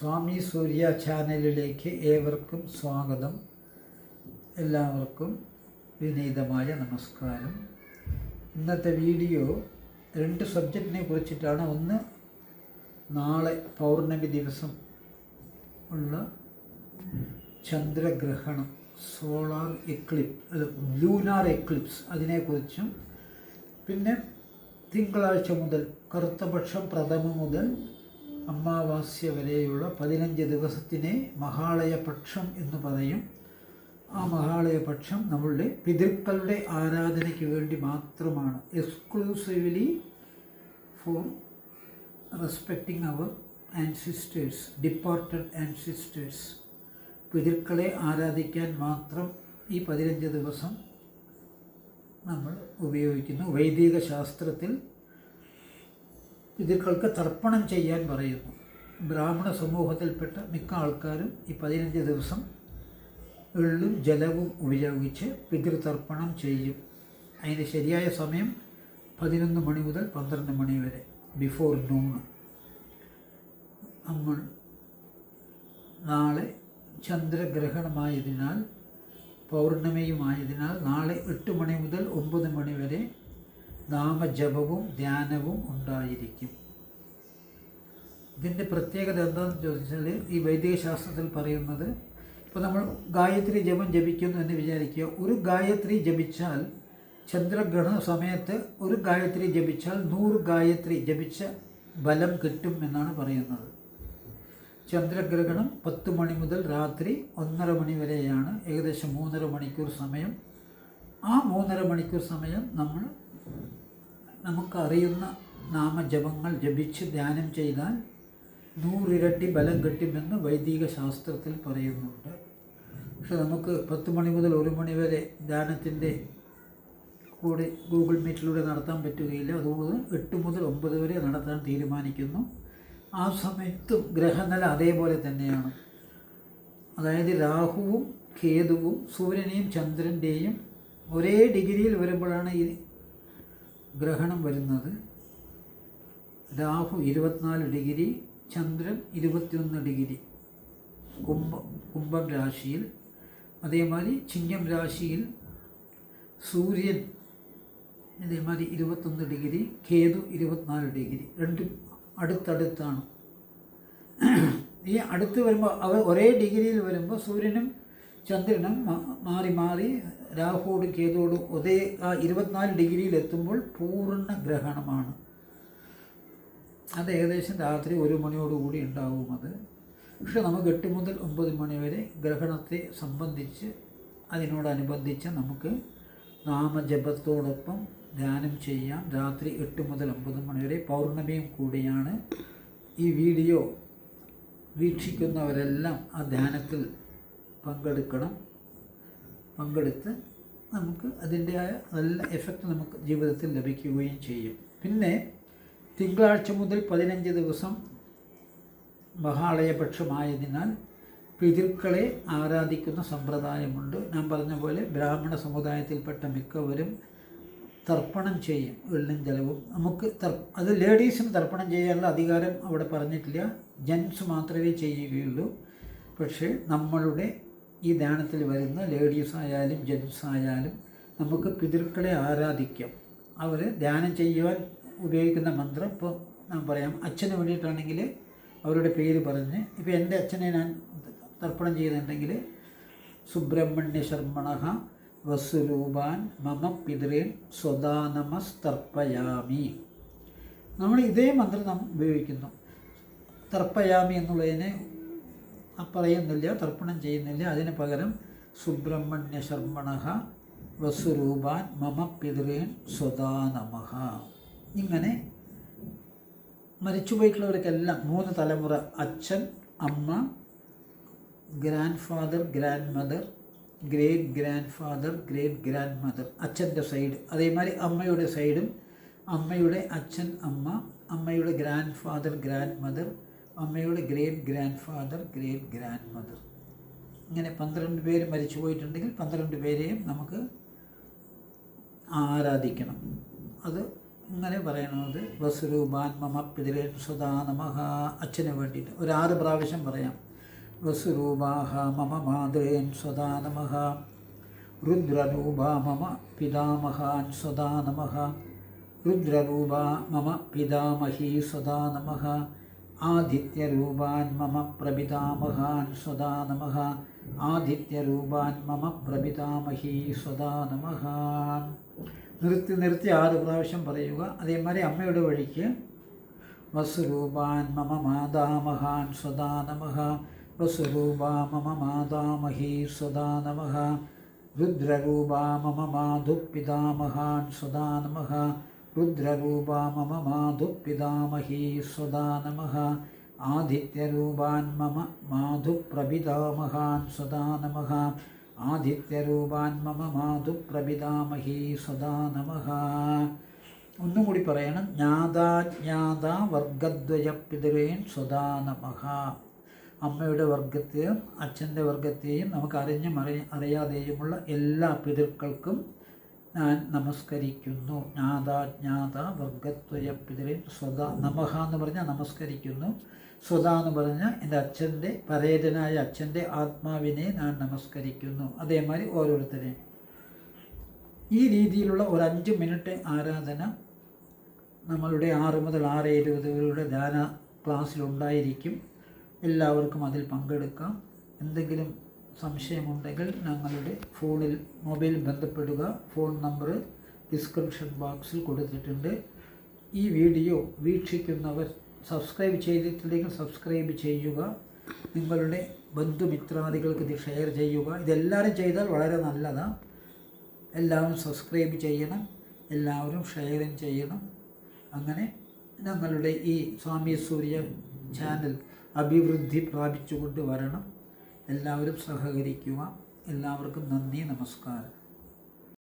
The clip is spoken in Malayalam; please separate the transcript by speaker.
Speaker 1: സ്വാമി സൂര്യ ചാനലിലേക്ക് ഏവർക്കും സ്വാഗതം. എല്ലാവർക്കും വിനീതമായ നമസ്കാരം. ഇന്നത്തെ വീഡിയോ രണ്ട് സബ്ജക്റ്റിനെ കുറിച്ചിട്ടാണ്. ഒന്ന്, നാളെ പൗർണമി ദിവസം ഉള്ള ചന്ദ്രഗ്രഹണം, സോളാർ എക്ലിപ്സ്, ലൂനാർ എക്ലിപ്സ്, അതിനെക്കുറിച്ചും പിന്നെ തിങ്കളാഴ്ച മുതൽ കറുത്തപക്ഷം പ്രഥമ മുതൽ അമാവാസ്യ വരെയുള്ള 15 ദിവസത്തിനെ മഹാളയപക്ഷം എന്ന് പറയും. ആ മഹാളയപക്ഷം നമ്മളുടെ പിതൃക്കളുടെ ആരാധനയ്ക്ക് വേണ്ടി മാത്രമാണ്. Exclusively for respecting our ancestors, departed ancestors. പിതൃക്കളെ ആരാധിക്കാൻ മാത്രം ഈ 15 ദിവസം നമ്മൾ ഉപയോഗിക്കുന്നു. വൈദിക ശാസ്ത്രത്തിൽ പിതൃക്കൾക്ക് തർപ്പണം ചെയ്യാൻ പറയുന്നു. ബ്രാഹ്മണ സമൂഹത്തിൽപ്പെട്ട മിക്ക ആൾക്കാരും ഈ 15 ദിവസം എള്ളും ജലവും ഉപയോഗിച്ച് പിതൃതർപ്പണം ചെയ്യും. അതിൻ്റെ ശരിയായ സമയം 11 മണി മുതൽ 12 മണി വരെ, ബിഫോർ നൂൺ. നമ്മൾ നാളെ ചന്ദ്രഗ്രഹണമായതിനാൽ, പൗർണമിയുമായതിനാൽ നാളെ 8 മണി മുതൽ 9 മണി വരെ നാമജപവും ധ്യാനവും ഉണ്ടായിരിക്കും. ഇതിൻ്റെ പ്രത്യേകത എന്താണെന്ന് ചോദിച്ചാൽ, ഈ വൈദിക ശാസ്ത്രത്തിൽ പറയുന്നത്, ഇപ്പോൾ നമ്മൾ ഗായത്രി ജപം ജപിക്കുന്നു എന്ന് വിചാരിക്കുക. ഒരു ഗായത്രി ജപിച്ചാൽ, ചന്ദ്രഗ്രഹണ സമയത്ത് ഒരു ഗായത്രി ജപിച്ചാൽ 100 ഗായത്രി ജപിച്ച ബലം കിട്ടും എന്നാണ് പറയുന്നത്. ചന്ദ്രഗ്രഹണം 10 മണി മുതൽ രാത്രി 1:30 മണി വരെയാണ്, ഏകദേശം 3.5 മണിക്കൂർ സമയം. ആ 3.5 മണിക്കൂർ സമയം നമുക്കറിയുന്ന നാമജപങ്ങൾ ജപിച്ച് ധ്യാനം ചെയ്താൽ 100 ഇരട്ടി ബലം കിട്ടുമെന്ന് വൈദിക ശാസ്ത്രത്തിൽ പറയുന്നുണ്ട്. പക്ഷെ നമുക്ക് 10 മണി മുതൽ 1 മണി വരെ ധ്യാനത്തിൻ്റെ കൂടെ ഗൂഗിൾ മീറ്റിലൂടെ നടത്താൻ പറ്റുകയില്ല. അതുകൊണ്ട് 8 മുതൽ 9 വരെ നടത്താൻ തീരുമാനിക്കുന്നു. ആ സമയത്തും ഗ്രഹനില അതേപോലെ തന്നെയാണ്. അതായത് രാഹുവും കേതുവും സൂര്യനെയും ചന്ദ്രൻ്റെയും ഒരേ ഡിഗ്രിയിൽ വരുമ്പോഴാണ് ഈ ഗ്രഹണം വരുന്നത്. രാഹു 24 ഡിഗ്രി, ചന്ദ്രൻ 21 ഡിഗ്രി കുംഭം രാശിയിൽ. അതേമാതിരി ചിങ്ങം രാശിയിൽ സൂര്യൻ ഇതേമാതിരി 21 ഡിഗ്രി, കേതു 24 ഡിഗ്രി. രണ്ടും അടുത്തടുത്താണ്. ഈ അടുത്ത് വരുമ്പോൾ അവർ ഒരേ ഡിഗ്രിയിൽ വരുമ്പോൾ സൂര്യനും ചന്ദ്രനും മാറി മാറി രാഹുവോടും കേതുവോടും ഒരേ ആ 24 ഡിഗ്രിയിൽ എത്തുമ്പോൾ പൂർണ്ണ ഗ്രഹണമാണ്. അത് ഏകദേശം രാത്രി 1 മണിയോടുകൂടി ഉണ്ടാവും അത്. പക്ഷെ നമുക്ക് 8 മുതൽ 9 മണി വരെ ഗ്രഹണത്തെ സംബന്ധിച്ച്, അതിനോടനുബന്ധിച്ച് നമുക്ക് നാമജപത്തോടൊപ്പം ധ്യാനം ചെയ്യാം. രാത്രി 8 മുതൽ 9 മണി വരെ പൗർണമിയും കൂടിയാണ്. ഈ വീഡിയോ വീക്ഷിക്കുന്നവരെല്ലാം ആ ധ്യാനത്തിൽ പങ്കെടുത്ത് നമുക്ക് അതിൻ്റെതായ നല്ല എഫക്റ്റ് നമുക്ക് ജീവിതത്തിൽ ലഭിക്കുകയും ചെയ്യും. പിന്നെ തിങ്കളാഴ്ച മുതൽ 15 ദിവസം മഹാളയപക്ഷമായതിനാൽ പിതൃക്കളെ ആരാധിക്കുന്ന സമ്പ്രദായമുണ്ട്. ഞാൻ പറഞ്ഞ പോലെ ബ്രാഹ്മണ സമുദായത്തിൽപ്പെട്ട മിക്കവരും തർപ്പണം ചെയ്യും, എള്ളും ജലവും. അത് ലേഡീസിന് തർപ്പണം ചെയ്യാനുള്ള അധികാരം അവിടെ പറഞ്ഞിട്ടില്ല, ജെൻസ് മാത്രമേ ചെയ്യുകയുള്ളൂ. പക്ഷേ നമ്മളുടെ ഈ ധ്യാനത്തിൽ വരുന്ന ലേഡീസ് ആയാലും ജെൻസ് ആയാലും നമുക്ക് പിതൃക്കളെ ആരാധിക്കാം. അവർ ധ്യാനം ചെയ്യുവാൻ ഉപയോഗിക്കുന്ന മന്ത്രം ഇപ്പോൾ ഞാൻ പറയാം. അച്ഛന് വേണ്ടിയിട്ടാണെങ്കിൽ അവരുടെ പേര് പറഞ്ഞ്, ഇപ്പോൾ എൻ്റെ അച്ഛനെ ഞാൻ തർപ്പണം ചെയ്യുന്നുണ്ടെങ്കിൽ സുബ്രഹ്മണ്യ ശർമ്മണഃ വസുരൂപാൻ മമ പിതൃൻ സ്വദാ നമസ്തർപ്പയാമി. നമ്മൾ ഇതേ മന്ത്രം നാം ഉപയോഗിക്കുന്നു. തർപ്പയാമി എന്നുള്ളതിനെ പറയുന്നില്ല, തർപ്പണം ചെയ്യുന്നില്ല. അതിന് പകരം സുബ്രഹ്മണ്യ ശർമ്മണഃ വസുരൂപാൻ മമ പിതൃൻ സ്വദാ നമഃ. ഇങ്ങനെ മരിച്ചുപോയിട്ടുള്ളവർക്കെല്ലാം 3 തലമുറ, അച്ഛൻ, അമ്മ, grand father, grand mother, great grand father, great grand mother, അച്ഛൻ്റെ സൈഡ്. അതേമാതിരി അമ്മയുടെ സൈഡും, അമ്മയുടെ അച്ഛൻ, അമ്മ, അമ്മയുടെ ഗ്രാൻഡ് ഫാദർ, ഗ്രാൻഡ് മദർ, അമ്മയുടെ great grand father, great grand mother. ഇങ്ങനെ 12 പേര് മരിച്ചു പോയിട്ടുണ്ടെങ്കിൽ 12 പേരെയും നമുക്ക് ആരാധിക്കണം. അത് ഇങ്ങനെ പറയണത് വസുരൂപാൻ മമ പിതൃൻ സ്വദാ നമഃ. അച്ഛന് വേണ്ടിയിട്ട് ഒരു 6 പ്രാവശ്യം പറയാം. വസുരൂപാഹ മമ മാതൃൻ സ്വദാ നമഃ. രുദ്രരൂപ മമ പിതാമഹാൻ സ്വദാ നമഃ. രുദ്രരൂപ മമ പിതാമഹീ സ്വദാ നമഃ. ആദിത്യരൂപാൻ മമ പ്രപിതാമഹാൻ സ്വദാ നമഃ. ആദിത്യരൂപാൻ മമ പ്രപിതാമഹീ സ്വദാ നമഃ. നിർത്തി 6 പ്രാവശ്യം പറയുക. അതേമാതിരി അമ്മയുടെ വഴിക്ക് വസുരൂപാൻ മമ മാതാമഹാൻ സ്വദാ നമഃ. വസുരൂപ മമ മാതാമഹീ സ്വദാ നമഃ. രുദ്രരൂപ മമ മാതുപിതാമഹാൻ സ്വദാ നമഃ. രുദ്രരൂപ മമ മാതുപിതാമഹീ സ്വദാ നമഃ. ആദിത്യരൂപാൻ മമ മാതുപ്രപിതാമഹാൻ സ്വദാ നമഃ. ആദിത്യരൂപാൻ മമ മാതുപ്രപിതാമഹീ സ്വദാ നമഃ. ഒന്നും കൂടി പറയണം. ജ്ഞാതാജ്ഞാത വർഗദ്വയ പിതൃൻ സ്വദാ നമഃ. അമ്മയുടെ വർഗത്തെയും അച്ഛൻ്റെ വർഗത്തെയും നമുക്ക് അറിഞ്ഞും അറിയാതെയുമുള്ള എല്ലാ പിതൃക്കൾക്കും ഞാൻ നമസ്കരിക്കുന്നു. ജ്ഞാതാജ്ഞാത വർഗദ്വയ പിതൃൻ സ്വദാ നമഃ എന്ന് പറഞ്ഞാൽ നമസ്കരിക്കുന്നു. സ്വദാ എന്ന് പറഞ്ഞാൽ എൻ്റെ അച്ഛൻ്റെ പരേതനായ അച്ഛൻ്റെ ആത്മാവിനെ ഞാൻ നമസ്കരിക്കുന്നു. അതേമാതിരി ഓരോരുത്തരെയും ഈ രീതിയിലുള്ള ഒരു 5 മിനിറ്റ് ആരാധന നമ്മളുടെ 6 മുതൽ 6:20 വരെയുടെ ധ്യാന ക്ലാസ്സിലുണ്ടായിരിക്കും. എല്ലാവർക്കും അതിൽ പങ്കെടുക്കാം. എന്തെങ്കിലും സംശയമുണ്ടെങ്കിൽ ഞങ്ങളുടെ മൊബൈലിൽ ബന്ധപ്പെടുക. ഫോൺ നമ്പർ ഡിസ്ക്രിപ്ഷൻ ബോക്സിൽ കൊടുത്തിട്ടുണ്ട്. ഈ വീഡിയോ വീക്ഷിക്കുന്നവർ സബ്സ്ക്രൈബ് ചെയ്തിട്ടില്ലെങ്കിൽ സബ്സ്ക്രൈബ് ചെയ്യുക. നിങ്ങളുടെ ബന്ധുമിത്രാദികൾക്ക് ഇത് ഷെയർ ചെയ്യുക. ഇതെല്ലാവരും ചെയ്താൽ വളരെ നല്ലതാണ്. എല്ലാവരും സബ്സ്ക്രൈബ് ചെയ്യണം, എല്ലാവരും ഷെയറും ചെയ്യണം. അങ്ങനെ ഞങ്ങളുടെ ഈ സ്വാമി സൂര്യ ചാനൽ അഭിവൃദ്ധി പ്രാപിച്ചുകൊണ്ട് വരണം. എല്ലാവരും സഹകരിക്കുക. എല്ലാവർക്കും നന്ദി, നമസ്കാരം.